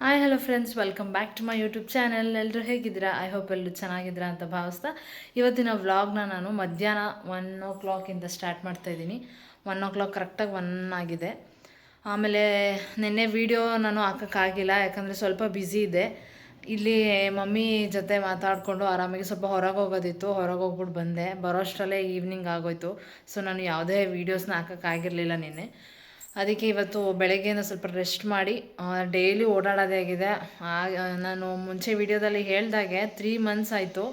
Hi hello friends, welcome back to my YouTube channel. ಎಲ್ಲರೂ ಹೇಗಿದ್ದೀರಾ? I hope ಎಲ್ಲರೂ ಚೆನ್ನಾಗಿದ್ದೀರಾ ಅಂತ ಭಾವಿಸ್ತಾ ಇವತ್ತಿನ ವ್ಲಾಗ್ನ ನಾನು ಮಧ್ಯಾಹ್ನ 1 o'clock ಸ್ಟಾರ್ಟ್ ಮಾಡ್ತಾಯಿದ್ದೀನಿ. 1 o'clock ಕರೆಕ್ಟಾಗಿ 1 ಆಗಿದೆ. ಆಮೇಲೆ ನಿನ್ನೆ ವೀಡಿಯೋ ನಾನು ಹಾಕೋಕ್ಕಾಗಿಲ್ಲ, ಯಾಕಂದರೆ ಸ್ವಲ್ಪ ಬ್ಯುಸಿ ಇದೆ. ಇಲ್ಲಿ ಮಮ್ಮಿ ಜೊತೆ ಮಾತಾಡಿಕೊಂಡು ಆರಾಮಾಗಿ ಸ್ವಲ್ಪ ಹೊರಗೆ ಹೋಗೋದಿತ್ತು, ಹೊರಗೆ ಹೋಗ್ಬಿಟ್ಟು ಬಂದೆ. ಬರೋ ಅಷ್ಟರಲ್ಲೇ ಈವ್ನಿಂಗ್ ಆಗೋಯ್ತು. ಸೊ ನಾನು ಯಾವುದೇ ವೀಡಿಯೋಸ್ನ ಹಾಕೋಕ್ಕಾಗಿರಲಿಲ್ಲ ನಿನ್ನೆ. ಅದಕ್ಕೆ ಇವತ್ತು ಬೆಳಗ್ಗೆಯಿಂದ ಸ್ವಲ್ಪ ರೆಸ್ಟ್ ಮಾಡಿ ಡೈಲಿ ಓಡಾಡೋದೇ ಆಗಿದೆ. ನಾನು ಮುಂಚೆ ವಿಡಿಯೋದಲ್ಲಿ ಹೇಳ್ದಾಗೆ 3 months ಆಯಿತು.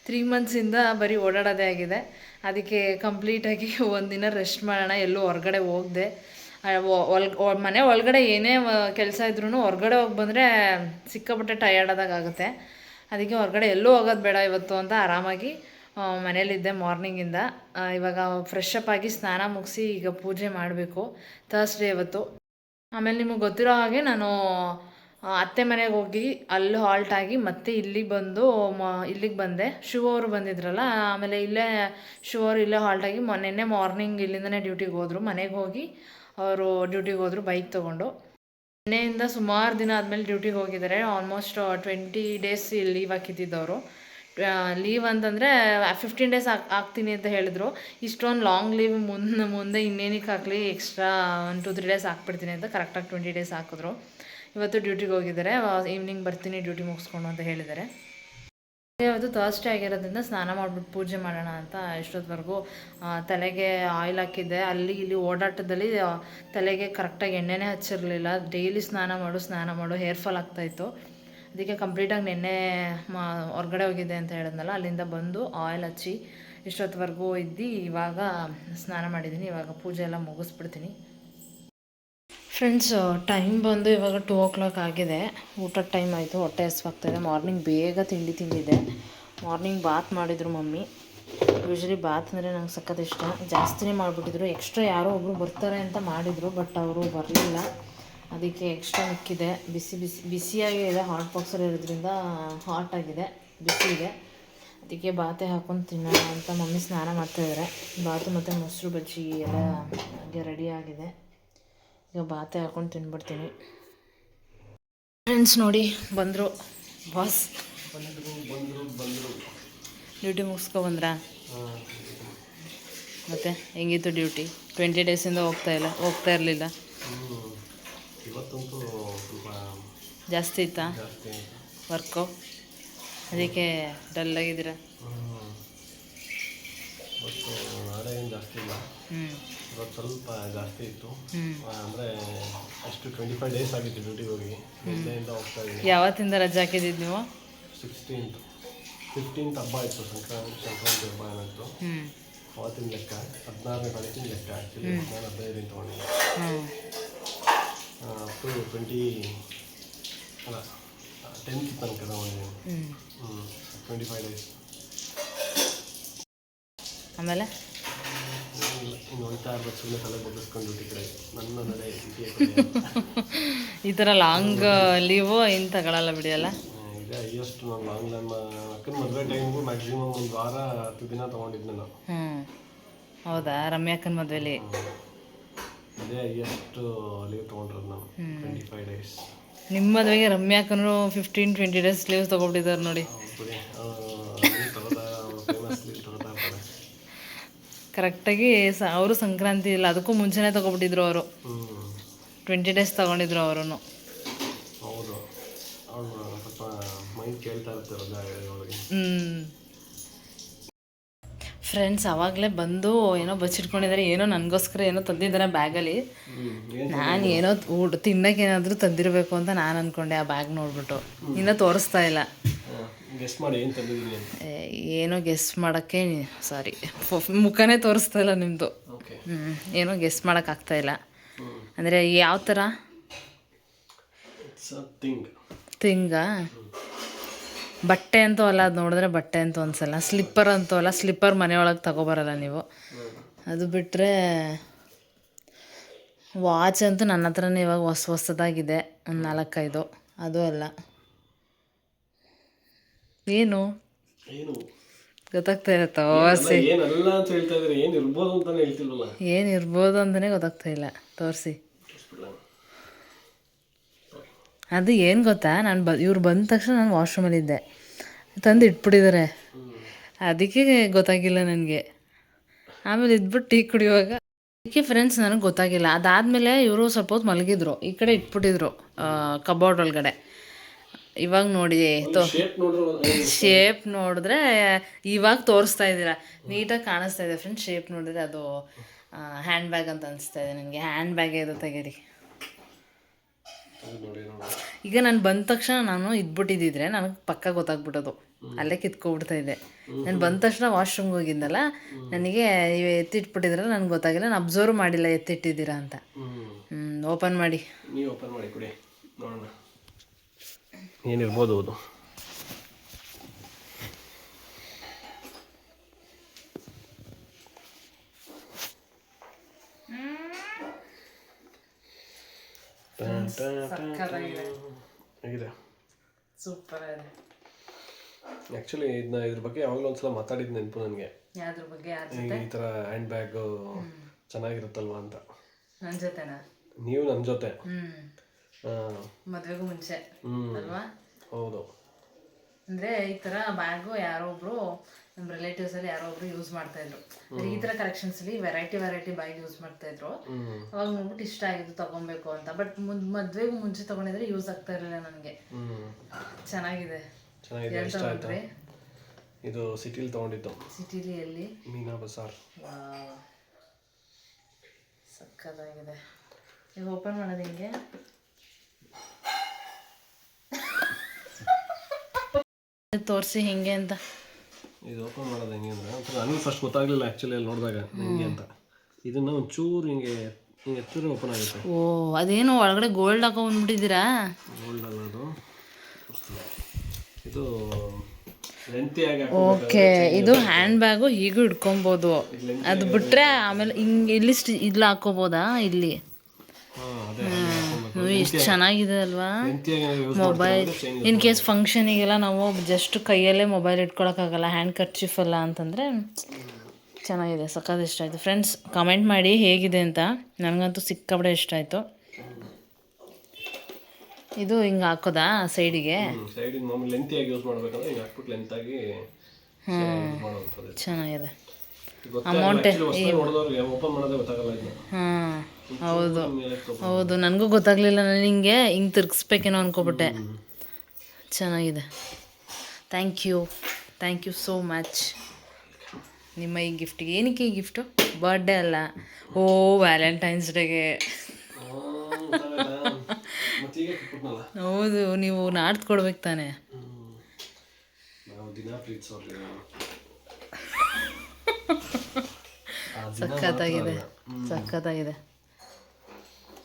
3 monthಸಿಂದ ಬರೀ ಓಡಾಡೋದೇ ಆಗಿದೆ. ಅದಕ್ಕೆ ಕಂಪ್ಲೀಟಾಗಿ ಒಂದಿನ ರೆಸ್ಟ್ ಮಾಡೋಣ, ಎಲ್ಲೂ ಹೊರಗಡೆ ಹೋಗದೆ. ಮನೆ ಒಳಗಡೆ ಏನೇ ಕೆಲಸ ಇದ್ರೂ ಹೊರಗಡೆ ಹೋಗಿ ಬಂದರೆ ಸಿಕ್ಕಾಪಟ್ಟೆ ಟಯರ್ಡ್ ಆಗುತ್ತೆ. ಅದಕ್ಕೆ ಹೊರಗಡೆ ಎಲ್ಲೂ ಹೋಗೋದು ಬೇಡ ಇವತ್ತು ಅಂತ ಆರಾಮಾಗಿ ಮನೇಲಿದ್ದೆ ಮಾರ್ನಿಂಗಿಂದ. ಇವಾಗ ಫ್ರೆಶ್ ಅಪ್ ಆಗಿ ಸ್ನಾನ ಮುಗಿಸಿ ಈಗ ಪೂಜೆ ಮಾಡಬೇಕು. ಥರ್ಸ್ಡೇ ಇವತ್ತು. ಆಮೇಲೆ ನಿಮಗೆ ಗೊತ್ತಿರೋ ಹಾಗೆ ನಾನು ಅತ್ತೆ ಮನೆಗೆ ಹೋಗಿ ಅಲ್ಲಿ ಹಾಲ್ಟ್ ಆಗಿ ಮತ್ತೆ ಇಲ್ಲಿಗೆ ಬಂದು ಇಲ್ಲಿಗೆ ಬಂದೆ. ಶಿವ ಅವರು ಬಂದಿದ್ರಲ್ಲ, ಆಮೇಲೆ ಇಲ್ಲೇ ಶಿವ ಅವರು ಇಲ್ಲೇ ಹಾಲ್ಟ್ ಆಗಿ ನಿನ್ನೆ ಮಾರ್ನಿಂಗ್ ಇಲ್ಲಿಂದನೇ ಡ್ಯೂಟಿಗೆ ಹೋದರು. ಮನೆಗೆ ಹೋಗಿ ಅವರು ಡ್ಯೂಟಿಗೆ ಹೋದರು ಬೈಕ್ ತೊಗೊಂಡು. ನಿನ್ನೆಯಿಂದ ಸುಮಾರು ದಿನ ಆದಮೇಲೆ ಡ್ಯೂಟಿಗೆ ಹೋಗಿದ್ದಾರೆ. ಆಲ್ಮೋಸ್ಟ್ 20 days ಲೀವ್ ಹಾಕಿದ್ದಿದ್ದವರು. ಲೀವ್ ಅಂತಂದರೆ 15 days ಹಾಕ್ತೀನಿ ಅಂತ ಹೇಳಿದ್ರು. ಇಷ್ಟೊಂದು ಲಾಂಗ್ ಲೀವ್ ಮುಂದೆ ಇನ್ನೇನಕ್ಕೆ ಹಾಕಲಿ, ಎಕ್ಸ್ಟ್ರಾ 1-2-3 days ಹಾಕ್ಬಿಡ್ತೀನಿ ಅಂತ ಕರೆಕ್ಟಾಗಿ 20 days ಹಾಕಿದ್ರು. ಇವತ್ತು ಡ್ಯೂಟಿಗೆ ಹೋಗಿದ್ದಾರೆ. ಈವ್ನಿಂಗ್ ಬರ್ತೀನಿ ಡ್ಯೂಟಿ ಮುಗಿಸ್ಕೊಂಡು ಅಂತ ಹೇಳಿದ್ದಾರೆ. ಇವತ್ತು ಥರ್ಸ್ಡೇ ಆಗಿರೋದ್ರಿಂದ ಸ್ನಾನ ಮಾಡಿಬಿಟ್ಟು ಪೂಜೆ ಮಾಡೋಣ ಅಂತ ಇಷ್ಟೊತ್ತವರೆಗೂ ತಲೆಗೆ ಆಯಿಲ್ ಹಾಕಿದ್ದೆ. ಅಲ್ಲಿ ಇಲ್ಲಿ ಓಡಾಟದಲ್ಲಿ ತಲೆಗೆ ಕರೆಕ್ಟಾಗಿ ಎಣ್ಣೆನೇ ಹಚ್ಚಿರಲಿಲ್ಲ. ಡೈಲಿ ಸ್ನಾನ ಮಾಡು ಹೇರ್ ಫಾಲ್ ಆಗ್ತಾಯಿತ್ತು. ಅದಕ್ಕೆ ಕಂಪ್ಲೀಟಾಗಿ ನಿನ್ನೆ ಹೊರಗಡೆ ಹೋಗಿದ್ದೆ ಅಂತ ಹೇಳಿದ್ನಲ್ಲ, ಅಲ್ಲಿಂದ ಬಂದು ಆಯಿಲ್ ಹಚ್ಚಿ ಇಷ್ಟೊತ್ತವರೆಗೂ ಇದ್ದು ಇವಾಗ ಸ್ನಾನ ಮಾಡಿದ್ದೀನಿ. ಇವಾಗ ಪೂಜೆ ಎಲ್ಲ ಮುಗಿಸ್ಬಿಡ್ತೀನಿ. ಫ್ರೆಂಡ್ಸ್, ಟೈಮ್ ಬಂದು ಇವಾಗ 2 o'clock ಆಗಿದೆ. ಊಟದ ಟೈಮ್ ಆಯಿತು. ಹೊಟ್ಟೆ ಹಸ್ವಾಗ್ತಾಯಿದೆ. ಮಾರ್ನಿಂಗ್ ಬೇಗ ತಿಂದಿದ್ದೆ. ಮಾರ್ನಿಂಗ್ ಬಾತ್ ಮಾಡಿದರು ಮಮ್ಮಿ. ಯೂಶ್ವಲಿ ಬಾತ್ ಅಂದರೆ ನಂಗೆ ಸಖತ್ ಇಷ್ಟ. ಜಾಸ್ತಿನೇ ಮಾಡಿಬಿಟ್ಟಿದ್ರು. ಎಕ್ಸ್ಟ್ರಾ ಯಾರೋ ಒಬ್ಬರು ಬರ್ತಾರೆ ಅಂತ ಮಾಡಿದರು, ಬಟ್ ಅವರು ಬರಲಿಲ್ಲ. ಅದಕ್ಕೆ ಎಕ್ಸ್ಟ್ರಾ ಮಿಕ್ಕಿದೆ. ಬಿಸಿಯಾಗೇ ಇದೆ. ಹಾಟ್ ಬಾಕ್ಸಲ್ಲಿ ಇರೋದ್ರಿಂದ ಹಾಟ್ ಆಗಿದೆ, ಬಿಸಿ ಇದೆ. ಅದಕ್ಕೆ ಬಾತೆ ಹಾಕ್ಕೊಂಡು ತಿನ್ನೋಣ ಅಂತ ಮಮ್ಮಿ ಸ್ನಾನ ಮಾಡ್ತಾಯಿದ್ದಾರೆ. ಬಾತು ಮತ್ತು ಮೊಸರು ಬಜ್ಜಿ ಎಲ್ಲ ಹಾಗೆ ರೆಡಿ ಆಗಿದೆ. ಈಗ ಬಾತೆ ಹಾಕ್ಕೊಂಡು ತಿನ್ಬಿಡ್ತೀನಿ. ಫ್ರೆಂಡ್ಸ್ ನೋಡಿ, ಬಂದರು ಬಾಸ್. ಡ್ಯೂಟಿ ಮುಗಿಸ್ಕೊಬಂದ್ರಾ? ಮತ್ತು ಹೆಂಗಿತ್ತು ಡ್ಯೂಟಿ? 20 days ಹೋಗ್ತಾ ಇರಲಿಲ್ಲ. ಜಾಸ್ತಿ ಇತ್ತಾ ವರ್ಕು? ಅದಕ್ಕೆ ಡಲ್ಲಾಗಿದ್ದೀರಾ? ಇವತ್ತು ಸ್ವಲ್ಪ ಜಾಸ್ತಿ ಇತ್ತು. ಅಂದರೆ ಅಷ್ಟು 25 days ಆಗಿತ್ತು ಡ್ಯೂಟಿಗೆ ಹೋಗಿ. ನಿನ್ನೆಯಿಂದ ಹೋಗ್ತಾ ಇದ್ದೀನಿ. ಯಾವತ್ತಿಂದ ರಜೆ ಹಾಕಿದ್ದು ನೀವು? 16th 15th ಹಬ್ಬ ಇತ್ತು, ಸಂಕ್ರಾಂತಿ ಹಬ್ಬ ಏನಾಯಿತು ಅವತ್ತಿನ ಲೆಕ್ಕ. 16ನೇ ತಾರೀಕಿನ ಲೆಕ್ಕ. ಆ್ಯಕ್ಚುಲಿ ನಾನು 15 ದಿನ ತೊಗೊಂಡಿದ್ದೆ. ಅಪ್ ಟು 10th ತನಕ ತೊಗೊಂಡಿದ್ದೀನಿ. 25 days. ಆಮೇಲೆ ಇನ್ನು ಹೋಗ್ತಾ ಇರ್ಬೇಕು, ಸುಮ್ಮನೆ ತಲೆ ಬಗ್ಗಿಸ್ಕೊಂಡು ಡ್ಯೂಟಿ ಕಡೆ ನನ್ನ ನಡೆ. ಈ ಥರ ಲಾಂಗ್ ಲೀವು ಏನು ತಗೊಳ್ಳಲ್ಲ ಬಿಡಿಯಲ್ಲ. ಇದೆ ಹೈಯೆಸ್ಟ್. ನಾನು ಲಾಂಗ್ ನನ್ನ ಅಕ್ಕನ ಮದುವೆ ಟೈಮ್ಗೂ ಮ್ಯಾಕ್ಸಿಮಮ್ 1 ವಾರ 10 ದಿನ ತೊಗೊಂಡಿದ್ದು ನಾನು. ಹೌದಾ? ರಮ್ಯಾ ಅಕ್ಕನ ಮದುವೆಲಿ ಅದೇ ಹೈಯೆಸ್ಟ್ ಲೀವ್ ತೊಗೊಂಡಿರೋದು ನಾನು. 25 days. ನಿಮ್ಮ ಮದುವೆಗೆ ರಮ್ಯಾ ಅಕ್ಕನೂ 15-20 days ಲೀವ್ ತೊಗೊಬಿಟ್ಟಿದ್ದಾರೆ ನೋಡಿ. ಕರೆಕ್ಟಾಗಿ ಅವರು ಸಂಕ್ರಾಂತಿ ಇಲ್ಲ ಅದಕ್ಕೂ ಮುಂಚೆನೇ ತೊಗೊಬಿಟ್ಟಿದ್ರು. ಅವರು 20 days ತೊಗೊಂಡಿದ್ರು ಅವರು. ಹೌದು, ಸ್ವಲ್ಪ ಮೈಂಡ್ ಕೇಳ್ತಾ ಇರ್ತಾರೆ. ಫ್ರೆಂಡ್ಸ್ ಆವಾಗಲೇ ಬಂದು ಏನೋ ಬಚ್ಚಿಟ್ಕೊಂಡಿದ್ದಾರೆ. ಏನೋ ನನಗೋಸ್ಕರ ಏನೋ ತಂದಿದ್ದಾರೆ ಬ್ಯಾಗಲ್ಲಿ. ನಾನು ಏನೋ ತಿನ್ನೋಕೆ ಏನಾದರೂ ತಂದಿರಬೇಕು ಅಂತ ನಾನು ಅಂದ್ಕೊಂಡೆ. ಆ ಬ್ಯಾಗ್ ನೋಡ್ಬಿಟ್ಟು ಇನ್ನೂ ತೋರಿಸ್ತಾ ಇಲ್ಲ. ಏನೋ ಗೆಸ್ ಮಾಡೋಕ್ಕೆ ಸಾರಿ, ಮುಖನೇ ತೋರಿಸ್ತಾ ಇಲ್ಲ ನಿಮ್ಮದು. ಏನೋ ಗೆಸ್ ಮಾಡೋಕ್ಕಾಗ್ತಾಯಿಲ್ಲ. ಅಂದರೆ ಯಾವ ಥರ ಥಿಂಗಾ? ಬಟ್ಟೆ ಅಂತೂ ಅಲ್ಲ, ಅದು ನೋಡಿದ್ರೆ ಬಟ್ಟೆ ಅಂತೂ ಅನ್ಸಲ್ಲ. ಸ್ಲಿಪ್ಪರ್ ಅಂತೂ ಅಲ್ಲ, ಸ್ಲಿಪ್ಪರ್ ಮನೆಯೊಳಗೆ ತಗೊಬರಲ್ಲ ನೀವು. ಅದು ಬಿಟ್ಟರೆ ವಾಚ್ ಅಂತೂ ನನ್ನ ಹತ್ರನೇ ಇವಾಗ ಹೊಸದಾಗಿದೆ, ಒಂದು 4-5. ಅದು ಅಲ್ಲ. ಏನು ಗೊತ್ತಾಗ್ತಾ ಇರತ್ತ? ಏನಿರ್ಬೋದು ಅಂತಲೇ ಗೊತ್ತಾಗ್ತಾ ಇಲ್ಲ. ತೋರಿಸಿ. ಅದು ಏನು ಗೊತ್ತಾ, ನಾನು ಇವ್ರು ಬಂದ ತಕ್ಷಣ ನಾನು ವಾಶ್ರೂಮಲ್ಲಿದ್ದೆ, ತಂದು ಇಟ್ಬಿಟ್ಟಿದ್ದಾರೆ, ಅದಕ್ಕೆ ಗೊತ್ತಾಗಿಲ್ಲ ನನಗೆ. ಆಮೇಲೆ ಇದ್ಬಿಟ್ಟು ಟೀ ಕುಡಿಯುವಾಗ ಅದಕ್ಕೆ ಫ್ರೆಂಡ್ಸ್ ನನಗೆ ಗೊತ್ತಾಗಿಲ್ಲ. ಅದಾದಮೇಲೆ ಇವರು ಸ್ವಲ್ಪ ಹೊತ್ತು ಮಲಗಿದ್ರು, ಈ ಕಡೆ ಇಟ್ಬಿಟ್ಟಿದ್ರು ಕಬೋರ್ಡ್ ಒಳಗಡೆ. ಇವಾಗ ನೋಡಿ ಶೇಪ್ ನೋಡಿದ್ರೆ ಇವಾಗ ತೋರಿಸ್ತಾ ಇದ್ದೀರಾ, ನೀಟಾಗಿ ಕಾಣಿಸ್ತಾ ಇದೆ ಫ್ರೆಂಡ್ಸ್. ಶೇಪ್ ನೋಡಿದ್ರೆ ಅದು ಹ್ಯಾಂಡ್ ಬ್ಯಾಗ್ ಅಂತ ಅನಿಸ್ತಾ ಇದೆ ನನಗೆ. ಹ್ಯಾಂಡ್ ಬ್ಯಾಗೇ ಇದು, ತೆಗೀರಿ. ಈಗ ನಾನು ಬಂದ ತಕ್ಷಣ ನಾನು ಇದ್ಬಿಟ್ಟಿದ್ದಿದ್ರೆ ನನಗೆ ಪಕ್ಕ ಗೊತ್ತಾಗ್ಬಿಟ್ಟೋದು, ಅಲ್ಲೇ ಕಿತ್ಕೊಬಿಡ್ತಾ ಇದ್ದೆ. ನಾನು ಬಂದ ತಕ್ಷಣ ವಾಶ್ರೂಮ್ಗೆ ಹೋಗಿದ್ದಲ್ಲ, ನನಗೆ ನೀವು ಎತ್ತಿಟ್ಬಿಟ್ಟಿದ್ರಲ್ಲ, ನನಗೆ ಗೊತ್ತಾಗಿಲ್ಲ, ನಾನು ಅಬ್ಸರ್ವ್ ಮಾಡಿಲ್ಲ ಎತ್ತಿಟ್ಟಿದ್ದೀರಾ ಅಂತ. ಓಪನ್ ಮಾಡಿ, ನೀವು ಓಪನ್ ಮಾಡಿ ಕೊಡಿ ನೋಡೋಣ ಏನಿರ್ಬೋದು ಅದು. ಹೇಗಿದೆ? ಸೂಪರ್ ಆಗಿದೆ. ಆ್ಯಕ್ಚುಲಿ ಇದ್ರ ಬಗ್ಗೆ ಯಾವಾಗಲೂ ಒಂದ್ಸಲ ಮಾತಾಡಿದ್ದು ನೆನಪು ನನಗೆ. ಯಾವ್ದ್ರ ಬಗ್ಗೆ? ಈ ಥರ ಹ್ಯಾಂಡ್ ಬ್ಯಾಗ್ ಚೆನ್ನಾಗಿರುತ್ತಲ್ವಾ ಅಂತ. ನನ್ನ ಜೊತೆನಾ? ನೀವು ನನ್ನ ಜೊತೆ ಮದುವೆಗೂ ಮುಂಚೆ ಅಲ್ವಾ? ಹೌದು. ಅಂದರೆ ಈ ಥರ ಬ್ಯಾಗು ಯಾರೋ ಒಬ್ರು ನಮ್ಮ ರಿಲೇಟಿವ್ಸಲ್ಲಿ ಯಾರೋ ಒಬ್ರು ಯೂಸ್ ಮಾಡ್ತಾಯಿದ್ರು. ಈ ಥರ ಕಲೆಕ್ಷನ್ಸಲ್ಲಿ ವೆರೈಟಿ ಬ್ಯಾಗ್ ಯೂಸ್ ಮಾಡ್ತಾಯಿದ್ರು. ಅವಾಗ ನೋಡ್ಬಿಟ್ಟು ಇಷ್ಟ ಆಗಿದ್ದು ತೊಗೊಬೇಕು ಅಂತ. ಬಟ್ ಮದುವೆಗೂ ಮುಂಚೆ ತೊಗೊಂಡಿದ್ರೆ ಯೂಸ್ ಆಗ್ತಾ ಇರಲಿಲ್ಲ ನನಗೆ. ಚೆನ್ನಾಗಿದೆ. ಇಷ್ಟ ಆಯ್ತಾ? ಇದು ಸಿಟಿಲಿ ತೊಗೊಂಡಿದ್ದು. ಸಿಟಿಲಿ ಎಲ್ಲಿ? ಮೀನಾ ಬಜಾರ್. ಸಕ್ಕತ್ತಾಗಿದೆ. ಈಗ ಓಪನ್ ಮಾಡೋದು ಹಿಂಗೆ. ತೋರಿಸಿ ಹಿಂಗೆ ಅಂತ. ಇದು ಓಪನ್ ಮಾಡೋದು ಹೆಂಗೆ ಅಂದರೆ ನನಗೂ ಫಸ್ಟ್ ಗೊತ್ತಾಗಲಿಲ್ಲ ಆ್ಯಕ್ಚುಲಿ ಅಲ್ಲಿ ನೋಡಿದಾಗ ಹೆಂಗೆ ಅಂತ. ಇದನ್ನು ಒಂಚೂರು ಹಿಂಗೆ ಎತ್ತಿದ್ರೆ ಓಪನ್ ಆಗುತ್ತೆ. ಓ, ಅದೇನು ಒಳಗಡೆ ಗೋಲ್ಡ್ ಹಾಕೊಂಡ್ಬಿಟ್ಟಿದ್ದೀರಾ? ಗೋಲ್ಡ್ ಅಲ್ಲ ಅದು, ಇದು ಲೆಂತಿಯಾಗಿ. ಓಕೆ, ಇದು ಹ್ಯಾಂಡ್ ಬ್ಯಾಗು ಹೀಗೂ ಇಟ್ಕೊಬೋದು. ಅದು ಬಿಟ್ಟರೆ ಆಮೇಲೆ ಹಿಂಗೆ ಇಲ್ಲಿ ಇಲ್ಲಿ ಹಾಕೋಬೋದಾ? ಇಲ್ಲಿ ಎಷ್ಟು ಚೆನ್ನಾಗಿದೆ ಅಲ್ವಾ? ಮೊಬೈಲ್ ಇನ್ ಕೇಸ್ ಫಂಕ್ಷನಿಗೆಲ್ಲ ನಾವು ಜಸ್ಟ್ ಕೈಯಲ್ಲೇ ಮೊಬೈಲ್ ಇಟ್ಕೊಳಕ್ಕಾಗಲ್ಲ, ಹ್ಯಾಂಡ್ ಕರ್ಚೀಫ್ ಅಲ್ಲ ಅಂತಂದರೆ ಚೆನ್ನಾಗಿದೆ. ಸಖತ್ ಇಷ್ಟ ಆಯಿತು ಫ್ರೆಂಡ್ಸ್. ಕಮೆಂಟ್ ಮಾಡಿ ಹೇಗಿದೆ ಅಂತ. ನನಗಂತೂ ಸಿಕ್ಕಾಪಟ್ಟೆ ಇಷ್ಟ ಆಯಿತು. ಇದು ಹಿಂಗೆ ಹಾಕೋದಾ ಸೈಡಿಗೆ? ಚೆನ್ನಾಗಿದೆ. ಅಮೌಂಟ್ ಹಾಂ ಹೌದು ನನಗೂ ಗೊತ್ತಾಗಲಿಲ್ಲ. ನಾನು ಹಿಂಗೆ ತಿರ್ಗಿಸ್ಬೇಕೇನೋ ಅಂದ್ಕೊಬಿಟ್ಟೆ. ಚೆನ್ನಾಗಿದೆ. ಥ್ಯಾಂಕ್ ಯು ಸೋ ಮಚ್ ನಿಮ್ಮ ಈ ಗಿಫ್ಟಿಗೆ. ಏನಕ್ಕೆ ಈ ಗಿಫ್ಟು? ಬರ್ಡೇ ಅಲ್ಲ, ಓ ವ್ಯಾಲೆಂಟೈನ್ಸ್ ಡೇಗೆ. ಹೌದು, ನೀವು ನಾಡ್ದು ಕೊಡ್ಬೇಕು ತಾನೆ. ಸಖತ್ತಾಗಿದೆ,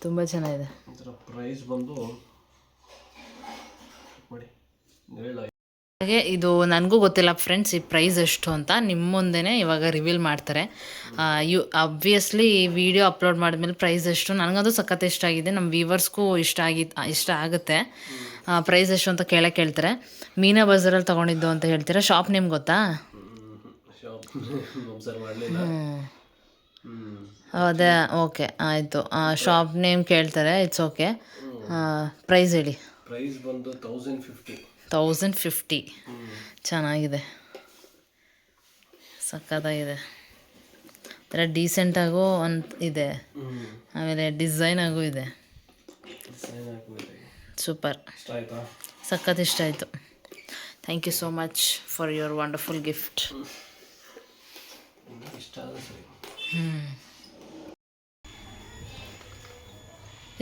ತುಂಬ ಚೆನ್ನಾಗಿದೆ. ಪ್ರೈಸ್ ಬಂದು ಹಾಗೆ ಇದು ನನಗೂ ಗೊತ್ತಿಲ್ಲ ಫ್ರೆಂಡ್ಸ್, ಈ ಪ್ರೈಸ್ ಎಷ್ಟು ಅಂತ. ನಿಮ್ಮ ಮುಂದೆನೇ ಇವಾಗ ರಿವೀಲ್ ಮಾಡ್ತಾರೆ. ಆಬ್ವಿಯಸ್ಲಿ ಈ ವಿಡಿಯೋ ಅಪ್ಲೋಡ್ ಮಾಡಿದ್ಮೇಲೆ ಪ್ರೈಸ್ ಎಷ್ಟು. ನನಗಂತೂ ಸಖತ್ ಇಷ್ಟ ಆಗಿದೆ, ನಮ್ಮ ವ್ಯೂವರ್ಸ್ಗೂ ಇಷ್ಟ ಆಗುತ್ತೆ. ಪ್ರೈಸ್ ಎಷ್ಟು ಅಂತ ಕೇಳ್ತಾರೆ. ಮೀನಾ ಬಜಾರಲ್ಲಿ ತೊಗೊಂಡಿದ್ದು ಅಂತ ಹೇಳ್ತೀರಾ. ಶಾಪ್ ನೇಮ್ ಗೊತ್ತಾ? ಅದೇ, ಓಕೆ ಆಯಿತು. ಶಾಪ್ ನೇಮ್ ಕೇಳ್ತಾರೆ, ಇಟ್ಸ್ ಓಕೆ. ಪ್ರೈಸ್ ಹೇಳಿ. ಪ್ರೈಸ್ ಬಂದು 1050. ಚೆನ್ನಾಗಿದೆ, ಸಖತ್ತಾಗಿದೆ. ಥರ ಡೀಸೆಂಟಾಗೂ ಅಂತ ಇದೆ, ಆಮೇಲೆ ಡಿಸೈನಾಗೂ ಇದೆ. ಸೂಪರ್, ಸಖತ್ ಇಷ್ಟ ಆಯಿತು. Thank you so much for your wonderful gift.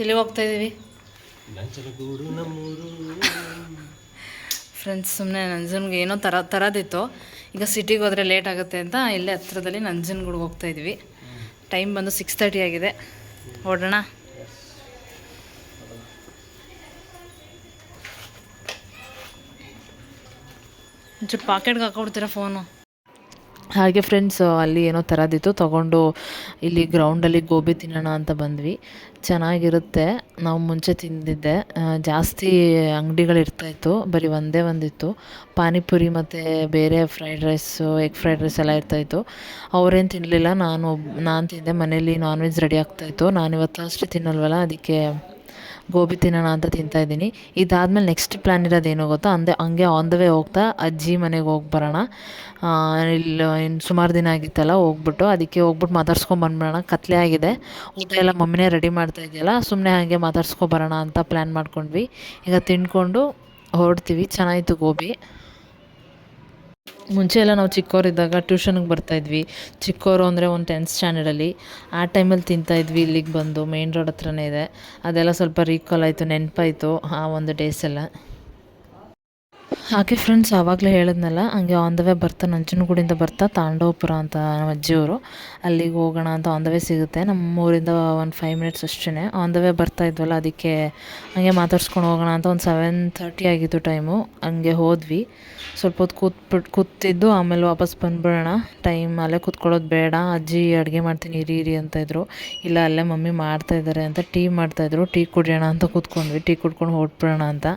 ಎಲ್ಲಿ ಹೋಗ್ತಾ ಇದ್ದೀವಿ ಫ್ರೆಂಡ್ಸ್? ಸುಮ್ಮನೆ ನಂಜನಗೂಡು ಏನೋ ತರೋದಿತ್ತು. ಈಗ ಸಿಟಿಗೆ ಹೋದರೆ ಲೇಟ್ ಆಗುತ್ತೆ ಅಂತ ಇಲ್ಲೇ ಹತ್ರದಲ್ಲಿ ನಂಜನಗೂಡಿಗೆ ಹೋಗ್ತಾಯಿದ್ವಿ. ಟೈಮ್ ಬಂದು 6:30 ಆಗಿದೆ. ಹೊರಡೋಣ. ಒಂಚೂರು ಪಾಕೆಟ್ಗೆ ಹಾಕೊಬಿಡ್ತೀರಾ ಫೋನು? ಹಾಗೆ ಫ್ರೆಂಡ್ಸ್, ಅಲ್ಲಿ ಏನೋ ತರೋದಿತ್ತು, ತೊಗೊಂಡು ಇಲ್ಲಿ ಗ್ರೌಂಡಲ್ಲಿ ಗೋಬಿ ತಿನ್ನೋಣ ಅಂತ ಬಂದ್ವಿ. ಚೆನ್ನಾಗಿರುತ್ತೆ. ನಾವು ಮುಂಚೆ ತಿಂದಿದ್ದೆ, ಜಾಸ್ತಿ ಅಂಗಡಿಗಳಿರ್ತಾಯಿತ್ತು, ಬರೀ ಒಂದಿತ್ತು. ಪಾನಿಪುರಿ ಮತ್ತು ಬೇರೆ fried rice, egg fried rice ಎಲ್ಲ ಇರ್ತಾಯಿತ್ತು. ಅವರೇನು ತಿನ್ನಲಿಲ್ಲ, ನಾನು ತಿಂದೆ. ಮನೇಲಿ ನಾನ್ ವೆಜ್ ರೆಡಿ ಆಗ್ತಾಯಿತ್ತು. ನಾನಿವತ್ತು ಅಷ್ಟೇ ತಿನ್ನಲ್ವಲ್ಲ, ಅದಕ್ಕೆ ಗೋಬಿ ತಿನ್ನೋಣ ಅಂತ ತಿಂತಾಯಿದ್ದೀನಿ. ಇದಾದಮೇಲೆ ನೆಕ್ಸ್ಟ್ ಪ್ಲ್ಯಾನ್ ಇರೋದೇನು ಗೊತ್ತಾ, ಹಂಗೆ ಆನ್ ದ ವೇ ಹೋಗ್ತಾ ಅಜ್ಜಿ ಮನೆಗೆ ಹೋಗಿ ಬರೋಣ. ಇಲ್ಲಿ ಇನ್ನು ಸುಮಾರು ದಿನ ಆಗಿತ್ತಲ್ಲ ಹೋಗ್ಬಿಟ್ಟು, ಅದಕ್ಕೆ ಹೋಗ್ಬಿಟ್ಟು ಮಾತಾಡ್ಸ್ಕೊಂಬಂದ್ಬಿಡೋಣ. ಕತ್ಲೆ ಆಗಿದೆ, ಊಟ ಎಲ್ಲ ಮಮ್ಮಿನೇ ರೆಡಿ ಮಾಡ್ತಾ ಇದೆಯಲ್ಲ, ಸುಮ್ಮನೆ ಹಾಗೆ ಮಾತಾಡ್ಸ್ಕೊಬರೋಣ ಅಂತ ಪ್ಲ್ಯಾನ್ ಮಾಡ್ಕೊಂಡ್ವಿ. ಈಗ ತಿಂದ್ಕೊಂಡು ಹೊರಡ್ತೀವಿ. ಚೆನ್ನಾಗಿತ್ತು ಗೋಬಿ. ಮುಂಚೆ ಎಲ್ಲ ನಾವು ಚಿಕ್ಕವರಿದ್ದಾಗ ಟ್ಯೂಷನ್ಗೆ ಬರ್ತಾಯಿದ್ವಿ. ಚಿಕ್ಕವರು ಅಂದರೆ ಒಂದು 10th ಸ್ಟ್ಯಾಂಡರ್ಡಲ್ಲಿ. ಆ ಟೈಮಲ್ಲಿ ತಿಂತಾಯಿದ್ವಿ. ಇಲ್ಲಿಗೆ ಬಂದು ಮೇನ್ ರೋಡ್ ಹತ್ರನೇ ಇದೆ. ಅದೆಲ್ಲ ಸ್ವಲ್ಪ ರೀಕಾಲ್ ಆಯಿತು, ನೆನಪಾಯಿತು ಆ ಒಂದು ಡೇಸ್ ಎಲ್ಲ. ಹಾಗೆ ಫ್ರೆಂಡ್ಸ್, ಆವಾಗಲೇ ಹೇಳಿದ್ನಲ್ಲ, ಹಂಗೆ ಆನ್ ದ ವೇ ಬರ್ತಾ ನಂಜನಗೂಡಿಂದ ಬರ್ತಾ ತಾಂಡವಪುರ ಅಂತ ನಮ್ಮ ಅಜ್ಜಿಯವರು, ಅಲ್ಲಿಗೆ ಹೋಗೋಣ ಅಂತ ಆನ್ ದ ವೇ ಸಿಗುತ್ತೆ. ನಮ್ಮ ಊರಿಂದ ಒಂದು 5 ಮಿನಿಟ್ಸ್ ಅಷ್ಟೇ. ಆನ್ ದ ವೇ ಬರ್ತಾ ಇದ್ವಲ್ಲ, ಅದಕ್ಕೆ ಹಂಗೆ ಮಾತಾಡ್ಸ್ಕೊಂಡು ಹೋಗೋಣ ಅಂತ ಒಂದು 7:30 ಆಗಿತ್ತು ಟೈಮು. ಹಂಗೆ ಹೋದ್ವಿ. ಸ್ವಲ್ಪ ಹೊತ್ತು ಕೂತಿದ್ದು ಆಮೇಲೆ ವಾಪಸ್ ಬಂದುಬಿಡೋಣ. ಟೈಮ್ ಅಲ್ಲೇ ಕೂತ್ಕೊಳ್ಳೋದು ಬೇಡ, ಅಜ್ಜಿ ಅಡುಗೆ ಮಾಡ್ತೀನಿ ಇರಿ ಅಂತ ಇದ್ರು. ಇಲ್ಲ, ಅಲ್ಲೇ ಮಮ್ಮಿ ಮಾಡ್ತಾಯಿದ್ದಾರೆ ಅಂತ ಟೀ ಮಾಡ್ತಾಯಿದ್ರು. ಟೀ ಕುಡಿಯೋಣ ಅಂತ ಕೂತ್ಕೊಂಡ್ವಿ. ಟೀ ಕುಡ್ಕೊಂಡು ಹೊರಟ್ಬಿಡೋಣ ಅಂತ.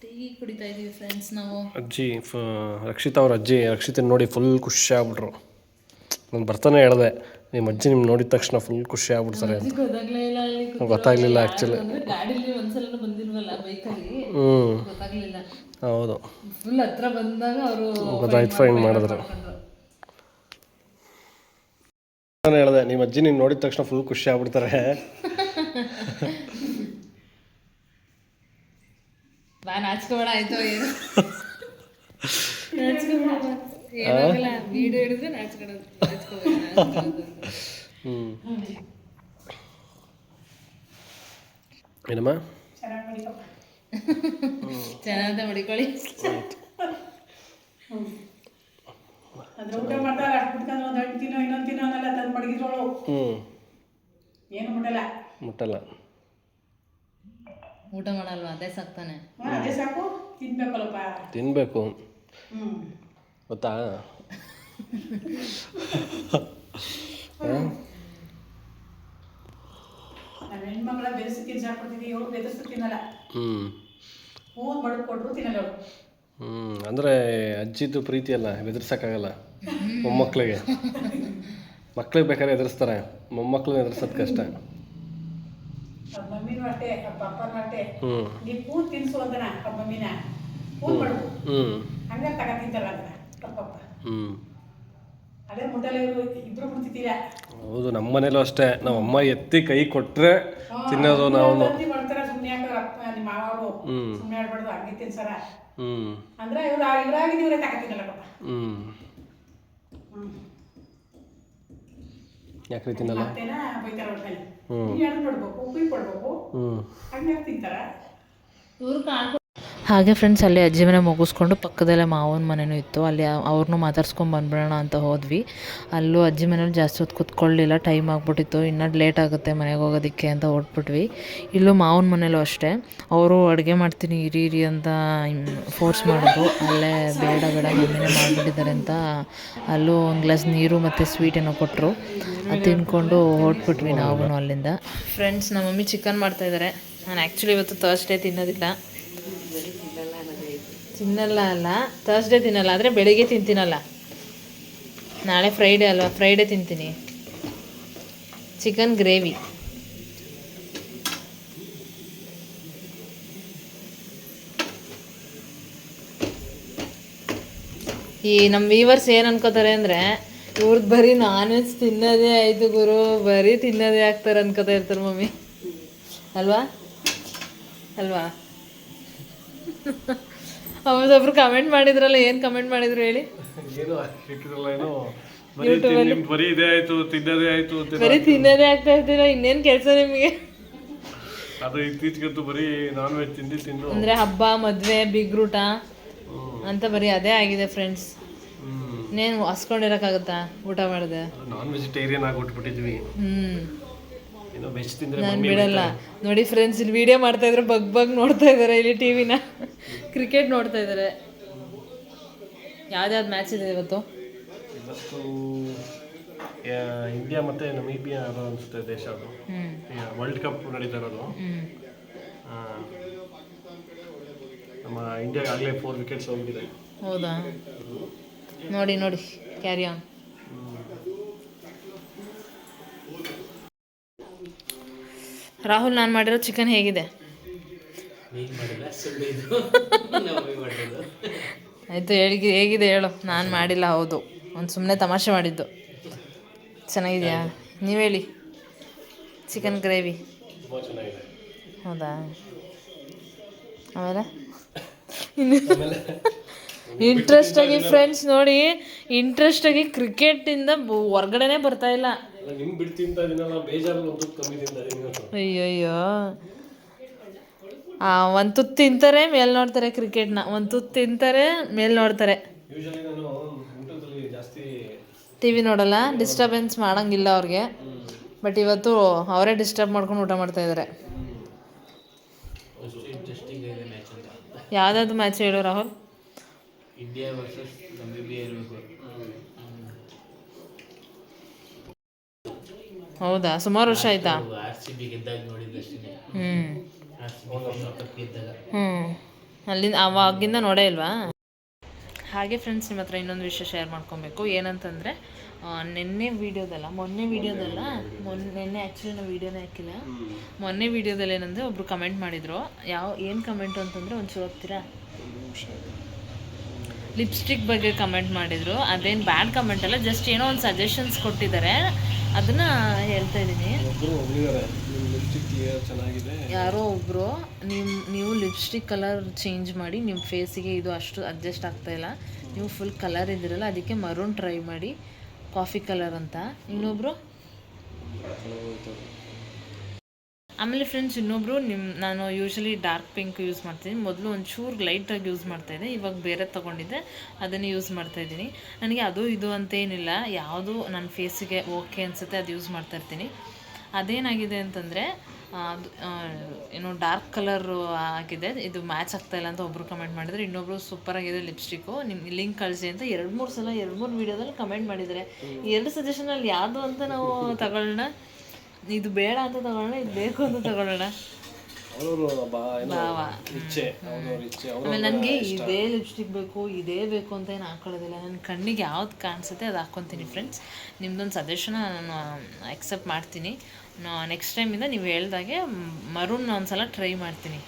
ಟೀ ಕುಡಿತಾ ಇದೀವಿ ಫ್ರೆಂಡ್ಸ್ ನಾವು. ಅಜ್ಜಿ ರಕ್ಷಿತಾ ನೋಡಿ ಫುಲ್ ಖುಷಿ ಆಗ್ಬಿಟ್ರು. ನಾನು ಬರ್ತಾನೆ ಹೇಳಿದೆ, ನಿಮ್ಮ ಅಜ್ಜಿ ನಿಮ್ಗೆ ನೋಡಿದ ತಕ್ಷಣ ಫುಲ್ ಖುಷಿ ಆಗ್ಬಿಡ್ತಾರೆ ಅಂತ. ಗೊತ್ತಾಗಲಿಲ್ಲ ಆ್ಯಕ್ಚುಲಿ. ಗಾಡೀಲಿ ಒಂದ್ಸಲ ಬಂದಿಲ್ವಲ್ಲ ಬೈಕಲ್ಲಿ, ಗೊತ್ತಾಗಲಿಲ್ಲ. ಹೌದು, ಫುಲ್ ಹತ್ರ ಬಂದಾಗ ಅವರು ಗೊತ್ತಾಯ್ತು, ಫೈನ್ ಮಾಡಿದ್ರು. ನಾನು ಹೇಳಿದೆ, ನಿಮ್ಮ ಅಜ್ಜಿ ನೀನು ನೋಡಿದ ತಕ್ಷಣ ಫುಲ್ ಖುಷಿ ಆಗ್ಬಿಡ್ತಾರೆ. ಬಾ ನಾಚ್ಕೋಬೇಡ ಆಯ್ತು, ಏನು ಏನಾಗಲ್ಲ, ವಿಡಿಯೋ ಹಿಡಿದ್ರೆ ನಾಚ್ಕೊಳ್ಳೋದು. ಏನಮ್ಮ ಚೆನ್ನಾಗಿ ಮಡಿಕೊಳ್ಳಿ. ಅದ್ರ ಊಟ ಮಾಡ್ದಾಗ ಅಟ್ಬಿಟ್ಕೊಂಡು ಒಂದು ಹಣ್ಣು ತಿನ್ನೋ ಇನ್ನೊಂದು ತಿನ್ನೋ ಅನ್ನೆಲ್ಲ ತಂದು ಮಡಗಿದ್ರೋಳು. ಏನು ಮುಟ್ಟಲ್ಲ. ಊಟ ಮಾಡಲ್ವಾ? ಅದೇ ಸಾಕ್ತಾನೆ. ಅದೇ ಸಾಕು, ತಿನ್ಬೇಕಲ್ಲಪ್ಪ. ತಿನ್ಬೇಕು, ಗೊತ್ತಾ? ನಮ್ಮ ಹೆಣ್ಮಕ್ಳ ಬೆರೆಸಿ ತಿನ್ಸಾಕ್ಬಿಡ್ತೀವಿ, ಇವಳು ಬೆದರ್ಸಿ ತಿನ್ನಲ್ಲ. ಹೂವು ಮಡಗ್ ಕೊಟ್ಟರು ತಿನ್ನಲ್ಲ ಅವಳು. ಅಂದರೆ ಅಜ್ಜಿದು ಪ್ರೀತಿ ಅಲ್ಲ, ಬೆದರ್ಸೋಕ್ಕಾಗಲ್ಲ ಮೊಮ್ಮಕ್ಳಿಗೆ. ಮಕ್ಳಿಗೆ ಬೇಕಾದ್ರೆ ಎದುರಿಸ್ತಾರೆ, ಮೊಮ್ಮಕ್ಳನ್ನ ಎದುರಿಸೋದು ಕಷ್ಟ. ಮಮ್ಮಿನೂ ಅಷ್ಟೇ, ಪಪ್ಪನೂ ಅಷ್ಟೇ. ನೀವು ಹೂವು ತಿನ್ಸು ಅಂದನ ಮಮ್ಮಿನ, ಹೂವು ಮಡಗು, ಹಂಗಾರೆ ತಗ ತಿಂತಾರ ಅಂತ ಪಪ್ಪ. ಅದೇ ಮುಟ್ಟಲ್ಲ, ಇವರು ಇಬ್ರು ಮುಡ್ತಿದ್ದೀರಾ. ಹೌದು, ನಮ್ಮ ಮನೇಲೂ ಅಷ್ಟೇ. ನಮ್ಮ ಅಮ್ಮ ಎತ್ತಿ ಕೈ ಕೊಟ್ಟರೆ ತಿನ್ನೋದು. ನಾವು ಮಾಡ್ತಾರೆ, ಸುಮ್ಮನೆ ಯಾಕೆ ನಿಮ್ಮ ಮಾವರು ಸುಮ್ಮನೆ ಆಡ್ಬಾರ್ದು, ಹಂಗೆ ತಿನ್ಸಾರ ಅಂದ್ರೆ ಇವರಾಗಿದ್ದೀವ್ರೆ ತಗತಿದ್ದಲ್ಲ ಪಪ್ಪ. ಯಾಕ್ರಿ ತಿನ್ನಲ್ಲ? ಮತ್ತೇನ ಬೈತಾರ ಒಟ್ಟಲ್ಲಿ, ಎಣ್ಣೆ ಕೊಡ್ಬೇಕು, ಉಪ್ಪು ಕೊಡ್ಬೇಕು, ಹಂಗೆ ತಿಂತಾರ ಇವ್ರು. ಹಾಗೆ ಫ್ರೆಂಡ್ಸ್, ಅಲ್ಲಿ ಅಜ್ಜಿ ಮನೆ ಮುಗಿಸ್ಕೊಂಡು ಪಕ್ಕದಲ್ಲೇ ಮಾವನ ಮನೆಯೂ ಇತ್ತು. ಅಲ್ಲಿ ಅವ್ರನ್ನೂ ಮಾತಾಡ್ಸ್ಕೊಂಡು ಬಂದ್ಬಿಡೋಣ ಅಂತ ಹೋದ್ವಿ. ಅಲ್ಲೂ ಅಜ್ಜಿ ಮನೇಲಿ ಜಾಸ್ತಿ ಹೊತ್ತು ಕೂತ್ಕೊಳ್ಳಿಲ್ಲ, ಟೈಮ್ ಆಗಿಬಿಟ್ಟಿತ್ತು. ಇನ್ನೂ ಲೇಟ್ ಆಗುತ್ತೆ ಮನೆಗೆ ಹೋಗೋದಕ್ಕೆ ಅಂತ ಹೊರಟ್ಬಿಟ್ವಿ. ಇಲ್ಲೂ ಮಾವನ ಮನೇಲೂ ಅಷ್ಟೇ, ಅವರು ಅಡುಗೆ ಮಾಡ್ತೀನಿ ಇರಿ ಅಂತ ಫೋರ್ಸ್ ಮಾಡಿದ್ರು. ಅಲ್ಲೇ ಬೇಡ ಮಮ್ಮಿನೇ ಮಾಡಿಬಿಟ್ಟಿದ್ದಾರೆ ಅಂತ ಅಲ್ಲೂ ಒಂದು ಗ್ಲಾಸ್ ನೀರು ಮತ್ತು ಸ್ವೀಟ್ ಏನೋ ಕೊಟ್ಟರು. ಅದು ತಿನ್ಕೊಂಡು ಹೊರಟ್ಬಿಟ್ವಿ ನಾವು ಅಲ್ಲಿಂದ. ಫ್ರೆಂಡ್ಸ್, ನಮ್ಮ ಮಮ್ಮಿ ಚಿಕನ್ ಮಾಡ್ತಾಯಿದ್ದಾರೆ. ನಾನು ಆ್ಯಕ್ಚುಲಿ ಇವತ್ತು ಥರ್ಸ್ಡೇ ತಿನ್ನೋದಿಲ್ಲ. ಥರ್ಸ್ಡೇ ತಿನ್ನಲ್ಲ, ಆದರೆ ಬೆಳಿಗ್ಗೆ ತಿಂತೀನಲ್ಲ. ನಾಳೆ ಫ್ರೈಡೇ ಅಲ್ವಾ, ಫ್ರೈಡೇ ತಿಂತೀನಿ. Chicken gravy. ಈ ನಮ್ಮ ವೀವರ್ಸ್ ಏನು ಅನ್ಕೋತಾರೆ ಅಂದರೆ, ಇವ್ರದ್ದು ಬರೀ ನಾನ್ ವೆಜ್ ತಿನ್ನೋದೇ ಆಯಿತು ಗುರು, ಬರೀ ತಿನ್ನೋದೇ ಆಗ್ತಾರೆ ಅನ್ಕೋತಾ ಇರ್ತಾರೆ ಮಮ್ಮಿ, ಅಲ್ವಾ? ಹೌದೊಬ್ರು ಕಮೆಂಟ್ ಮಾಡಿದ್ರಲ್ಲ, ಏನು ಕಮೆಂಟ್ ಮಾಡಿದ್ರು ಹೇಳಿ? ಬರೀ ತಿನ್ನೋದೇ ಆಗ್ತಾ ಇರ್ತೀರ, ಇನ್ನೇನು ಕೆಲಸ ನಿಮಗೆ? ಅದು ಇತ್ತೀಚೆಗಂತೂ ಬರೀ ನಾನ್ ವೆಜ್ ತಿಂದು ಅಂದರೆ ಹಬ್ಬ, ಮದುವೆ, ಬಿಗ್ ರೂಟ ಅಂತ ಬರೀ ಅದೇ ಆಗಿದೆ ಫ್ರೆಂಡ್ಸ್. ಇನ್ನೇನು ಹಸ್ಕೊಂಡಿರೋಕ್ಕಾಗುತ್ತಾ ಊಟ ಮಾಡಿದೆ? ನಾನ್ ವೆಜಿಟೇರಿಯನ್ ಆಗಿಬಿಟ್ಬಿಟ್ಟಿದ್ವಿ. ನಾನು ಬಿಡಲ್ಲ ನೋಡಿ ಫ್ರೆಂಡ್ಸ್. ಇಲ್ಲಿ ವಿಡಿಯೋ ಮಾಡ್ತಾ ಇದ್ರೆ ಬಗ್ ನೋಡ್ತಾ ಇದ್ದಾರೆ, ಇಲ್ಲಿ ಟಿವಿನ ಕ್ರಿಕೆಟ್ ನೋಡ್ತಾ ಇದ್ದಾರೆ. ಯಾವ್ದಾವ್ದು ಮ್ಯಾಚ್ ಇದೆ ಇವತ್ತು? ಇಂಡಿಯಾ ಮತ್ತೆ ನಮೀಬಿಯಾ ಅದು ಅನಿಸುತ್ತೆ ದೇಶ, ಅದು ವರ್ಲ್ಡ್ ಕಪ್ ನಡೀತಾ ಇರೋದು. ನಮ್ಮ ಇಂಡಿಯಾಗೆ ಆಗಲೇ 4 ವಿಕೆಟ್ಸ್ ಹೋಗಿದೆ. ಹೌದಾ? ನೋಡಿ ನೋಡಿ, ಕ್ಯಾರಿ ಆನ್. ರಾಹುಲ್, ನಾನು ಮಾಡಿರೋ ಚಿಕನ್ ಹೇಗಿದೆ? ಆಯಿತು, ಹೇಗಿದೆ ಹೇಳು. ನಾನು ಮಾಡಿಲ್ಲ. ಹೌದು, ಒಂದು ಸುಮ್ಮನೆ ತಮಾಷೆ ಮಾಡಿದ್ದು. ಚೆನ್ನಾಗಿದೆಯಾ? ನೀವು ಹೇಳಿ. ಚಿಕನ್ ಗ್ರೇವಿ ತುಂಬ ಚೆನ್ನಾಗಿದೆ. ಹೌದಾ? ಆಮೇಲೆ ಇಂಟ್ರೆಸ್ಟಾಗಿ ಫ್ರೆಂಡ್ಸ್ ನೋಡಿ, ಇಂಟ್ರೆಸ್ಟಾಗಿ ಕ್ರಿಕೆಟಿಂದ ಹೊರ್ಗಡೆನೇ ಬರ್ತಾ ಇಲ್ಲ. ನಿಮ್ಗೆ ಬಿಟ್ಟು ತಿಂತಾ ಇದೀನಲ್ಲ, ಬೇಜಾರಲ್ಲಿ ಒಂದು ಕಮ್ಮಿ ತಿಂತಾ ಇದೀನಿ. ಅಯ್ಯಯ್ಯೋ, ಒಂದು ತುತ್ತು ತಿಂತಾರೆ ಮೇಲೆ ನೋಡ್ತಾರೆ ಕ್ರಿಕೆಟ್ನ, ಒಂದು ತುತ್ತು ತಿಂತಾರೆ ಮೇಲೆ ನೋಡ್ತಾರೆ. ಯೂಶಲಿ ನಾನು ಊಟದಲ್ಲಿ ಜಾಸ್ತಿ ಟಿ ವಿ ನೋಡಲ್ಲ, ಡಿಸ್ಟರ್ಬೆನ್ಸ್ ಮಾಡೋಂಗಿಲ್ಲ ಅವ್ರಿಗೆ. ಬಟ್ ಇವತ್ತು ಅವರೇ ಡಿಸ್ಟರ್ಬ್ ಮಾಡ್ಕೊಂಡು ಊಟ ಮಾಡ್ತಾ ಇದ್ದಾರೆ. ಯಾವುದಾದ್ರು ಮ್ಯಾಚ್ ಹೇಳು ರಾಹುಲ್. ಇಂಡಿಯಾ ವರ್ಸಸ್ ನಮೀಬಿಯಾ ಇರಬೇಕು. ಹೌದಾ? ಸುಮಾರು ವರ್ಷ ಆಯ್ತಾ? RCB ಗೆದ್ದಾಗ ನೋಡಿದ್ದಷ್ಟೇ. ಗೆದ್ದಾಗ ಅಲ್ಲಿಂದ ಅವಾಗಿಂದ ನೋಡೇ ಇಲ್ವಾ? ಹಾಗೆ ಫ್ರೆಂಡ್ಸ್, ನಿಮ್ಮ ಹತ್ರ ಇನ್ನೊಂದು ವಿಷಯ ಶೇರ್ ಮಾಡ್ಕೊಬೇಕು. ಏನಂತಂದರೆ, ಮೊನ್ನೆ ವೀಡಿಯೋದಲ್ಲ, ನಿನ್ನೆ ಆ್ಯಕ್ಚುಲಿ ನಾವು ವೀಡಿಯೋನೇ ಹಾಕಿಲ್ಲ. ಮೊನ್ನೆ ವೀಡಿಯೋದಲ್ಲಿ ಏನಂದರೆ ಒಬ್ಬರು ಕಮೆಂಟ್ ಮಾಡಿದರು. ಏನು ಕಮೆಂಟು ಅಂತಂದರೆ, ಒಂಚೂರು ಓದ್ತೀರಾ? ಲಿಪ್ಸ್ಟಿಕ್ ಬಗ್ಗೆ ಕಮೆಂಟ್ ಮಾಡಿದರು. ಅದೇನು ಬ್ಯಾಡ್ ಕಮೆಂಟ್ ಅಲ್ಲ, ಜಸ್ಟ್ ಏನೋ ಒಂದು ಸಜೆಷನ್ಸ್ ಕೊಟ್ಟಿದ್ದಾರೆ, ಅದನ್ನು ಹೇಳ್ತಾ ಇದ್ದೀನಿ. ಯಾರೋ ಒಬ್ಬರು, ನೀವು ಲಿಪ್ಸ್ಟಿಕ್ ಕಲರ್ ಚೇಂಜ್ ಮಾಡಿ, ನಿಮ್ಮ ಫೇಸಿಗೆ ಇದು ಅಷ್ಟು ಅಡ್ಜಸ್ಟ್ ಆಗ್ತಾಯಿಲ್ಲ, ನೀವು ಫುಲ್ ಕಲರ್ ಇದ್ದೀರಲ್ಲ, ಅದಕ್ಕೆ ಮರೂನ್ ಟ್ರೈ ಮಾಡಿ, ಕಾಫಿ ಕಲರ್ ಅಂತ. ಇನ್ನೊಬ್ಬರು, ಆಮೇಲೆ ಫ್ರೆಂಡ್ಸ್ ಇನ್ನೊಬ್ಬರು, ನಾನು ಯೂಶ್ವಲಿ ಡಾರ್ಕ್ ಪಿಂಕ್ ಯೂಸ್ ಮಾಡ್ತೀನಿ. ಮೊದಲು ಒಂಚೂರು ಲೈಟಾಗಿ ಯೂಸ್ ಮಾಡ್ತಾಯಿದ್ದೆ, ಇವಾಗ ಬೇರೆ ತೊಗೊಂಡಿದ್ದೆ, ಅದನ್ನು ಯೂಸ್ ಮಾಡ್ತಾಯಿದ್ದೀನಿ. ನನಗೆ ಅದು ಇದು ಅಂತೇನಿಲ್ಲ, ಯಾವುದು ನನ್ನ ಫೇಸಿಗೆ ಓಕೆ ಅನಿಸುತ್ತೆ ಅದು ಯೂಸ್ ಮಾಡ್ತಾಯಿರ್ತೀನಿ. ಅದೇನಾಗಿದೆ ಅಂತಂದರೆ, ಏನೋ ಡಾರ್ಕ್ ಕಲರು ಆಗಿದೆ, ಇದು ಮ್ಯಾಚ್ ಆಗ್ತಾಯಿಲ್ಲ ಅಂತ ಒಬ್ಬರು ಕಮೆಂಟ್ ಮಾಡಿದರೆ. ಇನ್ನೊಬ್ಬರು ಸೂಪರಾಗಿದೆ ಲಿಪ್ಸ್ಟಿಕ್ಕು, ನಿಮ್ಮ ಲಿಂಕ್ ಕಳಿಸಿ ಅಂತ 2-3 ವೀಡಿಯೋದಲ್ಲಿ ಕಮೆಂಟ್ ಮಾಡಿದ್ದಾರೆ. 2 ಸಜೆಷನಲ್ಲಿ ಯಾವುದು ಅಂತ ನಾವು ತಗೊಳ್ಳೋಣ? ಇದು ಬೇಡ ಅಂತ ತಗೊಳ್ಳೋಣ, ಇದು ಬೇಕು ಅಂತ ತಗೊಳ್ಳೋಣ? ಆಮೇಲೆ ನನಗೆ ಇದೇ ಲಿಪ್ಸ್ಟಿಕ್ ಬೇಕು, ಇದೇ ಬೇಕು ಅಂತ ಏನು ಹಾಕೊಳ್ಳೋದಿಲ್ಲ. ನನ್ನ ಕಣ್ಣಿಗೆ ಯಾವ್ದು ಕಾಣಿಸುತ್ತೆ ಅದು ಹಾಕ್ಕೊತೀನಿ ಫ್ರೆಂಡ್ಸ್. ನಿಮ್ಮದೊಂದು ಸಜೆಷನ್ ನಾನು ಅಕ್ಸೆಪ್ಟ್ ಮಾಡ್ತೀನಿ. ನೆಕ್ಸ್ಟ್ ಟೈಮಿಂದ ನೀವು ಹೇಳ್ದಾಗೆ ಮರೂನ್ ಒಂದ್ಸಲ ಟ್ರೈ ಮಾಡ್ತೀನಿ.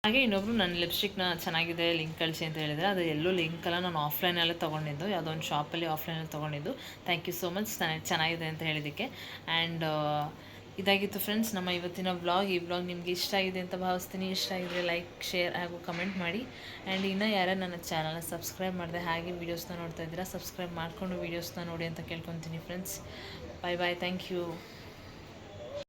ಹಾಗೆ ಇನ್ನೊಬ್ಬರು ನನ್ನ ಲಿಪ್ಸ್ಟಿಕ್ನ ಚೆನ್ನಾಗಿದೆ ಲಿಂಕ್ ಕಳಿಸಿ ಅಂತ ಹೇಳಿದರೆ, ಅದು ಎಲ್ಲೂ ಲಿಂಕಲ್ಲ, ನಾನು ಆಫ್ಲೈನಲ್ಲೇ ತೊಗೊಂಡಿದ್ದು, ಯಾವುದೋ ಒಂದು ಶಾಪಲ್ಲಿ ಆಫ್ಲೈನಲ್ಲಿ ತೊಗೊಂಡಿದ್ದು. ಥ್ಯಾಂಕ್ ಯು ಸೋ ಮಚ್ ಚೆನ್ನಾಗಿದೆ ಅಂತ ಹೇಳಿದ್ದಕ್ಕೆ. ಆ್ಯಂಡ್ ಇದಾಗಿತ್ತು ಫ್ರೆಂಡ್ಸ್ ನಮ್ಮ ಇವತ್ತಿನ ವ್ಲಾಗ್. ಈ ವ್ಲಾಗ್ ನಿಮಗೆ ಇಷ್ಟ ಆಗಿದೆ ಅಂತ ಭಾವಿಸ್ತೀನಿ. ಇಷ್ಟ ಆಗಿದ್ರೆ ಲೈಕ್, ಶೇರ್ ಹಾಗೂ ಕಮೆಂಟ್ ಮಾಡಿ. ಆ್ಯಂಡ್ ಇನ್ನೂ ಯಾರು ನನ್ನ ಚಾನಲ್ನ ಸಬ್ಸ್ಕ್ರೈಬ್ ಮಾಡಿದೆ ಹಾಗೆ ವೀಡಿಯೋಸ್ನ ನೋಡ್ತಾ ಇದ್ದೀರಾ, ಸಬ್ಸ್ಕ್ರೈಬ್ ಮಾಡಿಕೊಂಡು ವೀಡಿಯೋಸ್ನ ನೋಡಿ ಅಂತ ಕೇಳ್ಕೊತೀನಿ friends. Bye bye, thank you.